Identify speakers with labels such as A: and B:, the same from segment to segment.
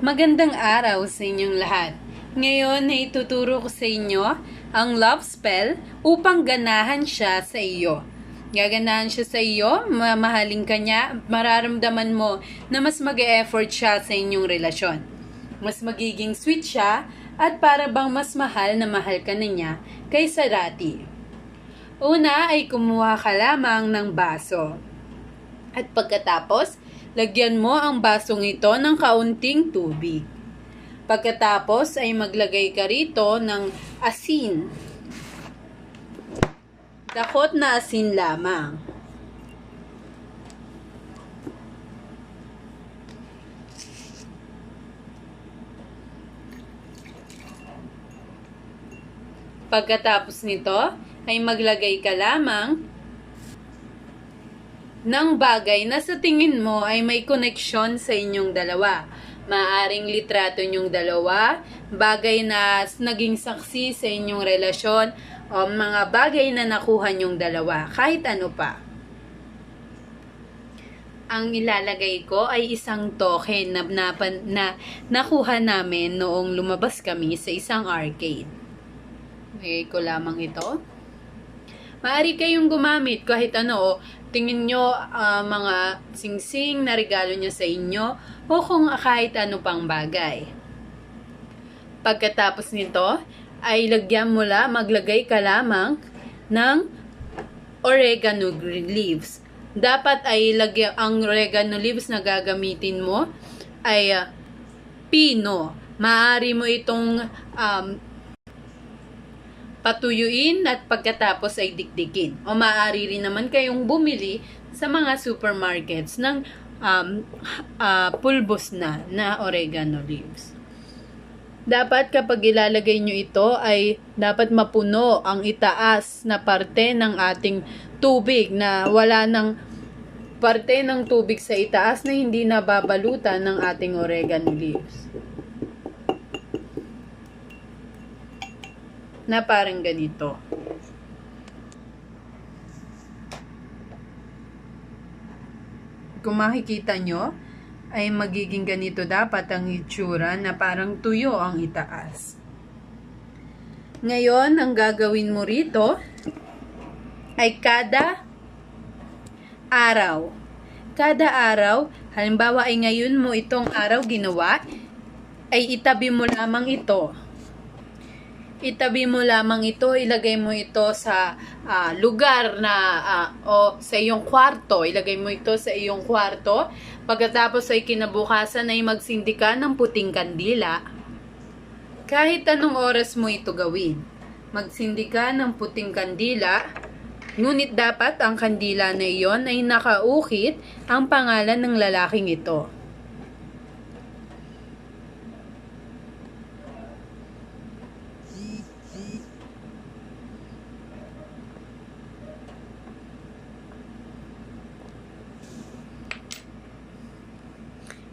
A: Magandang araw sa inyong lahat. Ngayon ay ituturo ko sa inyo ang love spell upang ganahan siya sa iyo. Gaganahan siya sa iyo, mamahalin ka niya, mararamdaman mo na mas mag-e-effort siya sa inyong relasyon. Mas magiging sweet siya at para bang mas mahal na mahal ka na niya kaysa dati. Una ay kumuha ka lamang ng baso. At pagkatapos, lagyan mo ang basong ito ng kaunting tubig. Pagkatapos ay maglagay ka rito ng asin. Dakot na asin lamang. Pagkatapos nito ay maglagay ka lamang ng bagay na sa tingin mo ay may koneksyon sa inyong dalawa. Maaring litrato nyong dalawa, bagay na naging saksi sa inyong relasyon, o mga bagay na nakuha nyong dalawa, kahit ano pa. Ang ilalagay ko ay isang token na nakuha namin noong lumabas kami sa isang arcade. Lagay ko lamang ito. Maaari kayong gumamit kahit ano, tingin nyo mga singsing na regalo niya sa inyo o kung kahit ano pang bagay. Pagkatapos nito, ay maglagay ka lamang ng oregano leaves. Dapat ay ang oregano leaves na gagamitin mo ay pino. Maaari mo itong patuyuin at pagkatapos ay dikdikin. O maaari rin naman kayong bumili sa mga supermarkets ng pulbos na oregano leaves. Dapat kapag ilalagay nyo ito ay dapat mapuno ang itaas na parte ng ating tubig, na wala ng parte ng tubig sa itaas na hindi nababalutan ng ating oregano leaves. Na parang ganito. Kung makikita nyo, ay magiging ganito dapat ang itsura, na parang tuyo ang itaas. Ngayon, ang gagawin mo rito ay kada araw. Kada araw, halimbawa ay ngayon mo itong araw ginawa, ay itabi mo lamang ito. Itabi mo lamang ito, ilagay mo ito sa lugar na o sa iyong kwarto. Ilagay mo ito sa iyong kwarto. Pagkatapos ay kinabukasan ay magsindi ka ng puting kandila. Kahit anong oras mo ito gawin. Magsindi ka ng puting kandila. Ngunit dapat ang kandila na iyon ay nakaukit ang pangalan ng lalaking ito.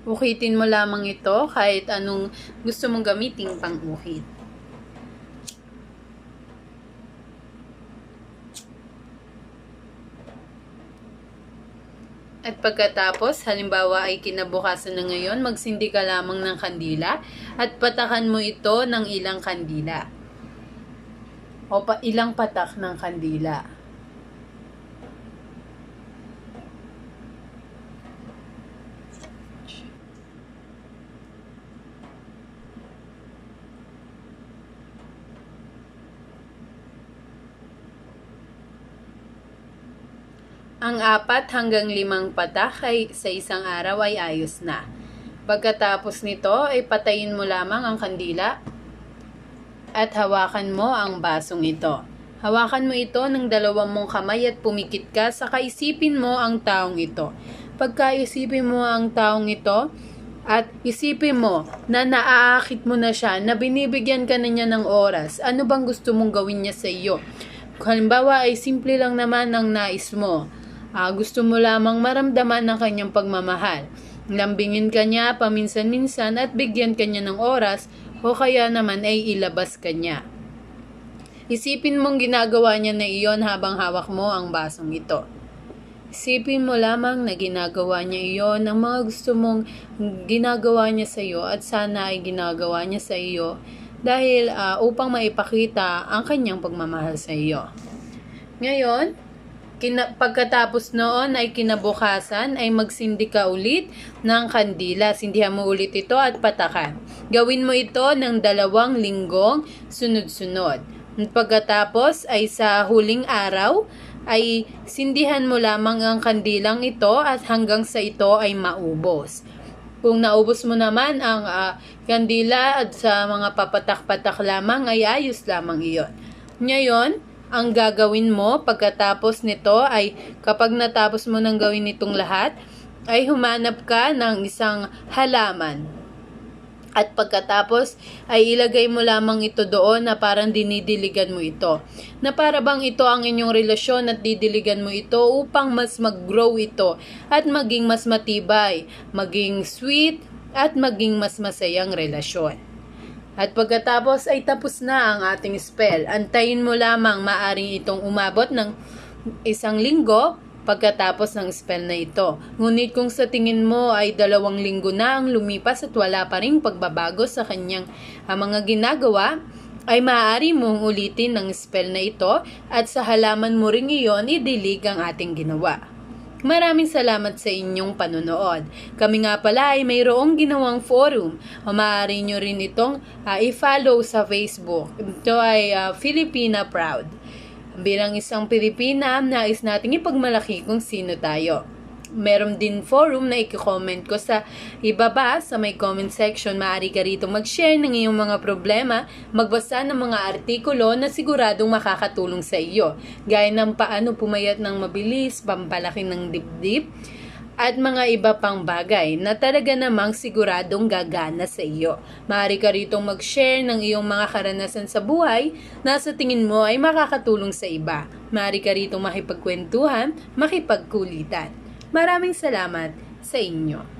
A: Ukitin mo lamang ito kahit anong gusto mong gamitin pang ukit. At pagkatapos, halimbawa ay kinabukasan na ngayon, magsindi ka lamang ng kandila at patakan mo ito ng ilang kandila. O ilang patak ng kandila. Ang 4 hanggang 5 patak ay sa isang araw ay ayos na. Pagkatapos nito ay patayin mo lamang ang kandila at hawakan mo ang basong ito. Hawakan mo ito ng 2 mong kamay at pumikit ka, saka isipin mo ang taong ito. Pagka isipin mo ang taong ito at isipin mo na naaakit mo na siya, na binibigyan ka na niya ng oras, ano bang gusto mong gawin niya sa iyo? Halimbawa ay simple lang naman ang nais mo. Gusto mo lamang maramdaman ang kanyang pagmamahal. Lambingin ka niya paminsan-minsan at bigyan ka niya ng oras, o kaya naman ay ilabas ka niya. Isipin mong ginagawa niya na iyon habang hawak mo ang basong ito. Isipin mo lamang na ginagawa niya iyon ng mga gusto mong ginagawa niya sa iyo at sana ay ginagawa niya sa iyo dahil upang maipakita ang kanyang pagmamahal sa iyo. Ngayon, pagkatapos noon ay kinabukasan ay magsindi ka ulit ng kandila. Sindihan mo ulit ito at patakan. Gawin mo ito ng 2 linggong sunod-sunod. Pagkatapos ay sa huling araw ay sindihan mo lamang ang kandilang ito at hanggang sa ito ay maubos. Kung naubos mo naman ang kandila at sa mga papatak-patak lamang ay ayos lamang iyon. Ngayon, ang gagawin mo pagkatapos nito ay kapag natapos mo nang gawin itong lahat, ay humanap ka ng isang halaman. At pagkatapos ay ilagay mo lamang ito doon na parang dinidiligan mo ito. Na para bang ito ang inyong relasyon at didiligan mo ito upang mas mag-grow ito at maging mas matibay, maging sweet at maging mas masayang relasyon. At pagkatapos ay tapos na ang ating spell. Antayin mo lamang maaring itong umabot ng 1 linggo pagkatapos ng spell na ito. Ngunit kung sa tingin mo ay 2 linggo na ang lumipas at wala pa ring pagbabago sa kanyang mga ginagawa, ay maaari mong ulitin ang spell na ito at sa halaman mo ring iyon idilig ang ating ginawa. Maraming salamat sa inyong panonood. Kami nga pala ay mayroong ginawang forum. O maaari nyo rin itong i-follow sa Facebook. Ito ay Filipina Proud. Bilang isang Pilipina, nais nating ipagmalaki kung sino tayo. Meron din forum na i-comment ko sa ibaba sa may comment section. Maaari ka rito mag-share ng iyong mga problema, magbasa ng mga artikulo na siguradong makakatulong sa iyo. Gaya ng paano pumayat ng mabilis, pampalaki ng dibdib, at mga iba pang bagay na talaga namang siguradong gagana sa iyo. Maaari ka rito mag-share ng iyong mga karanasan sa buhay na sa tingin mo ay makakatulong sa iba. Maaari ka rito makipagkwentuhan, makipagkulitan. Maraming salamat sa inyo.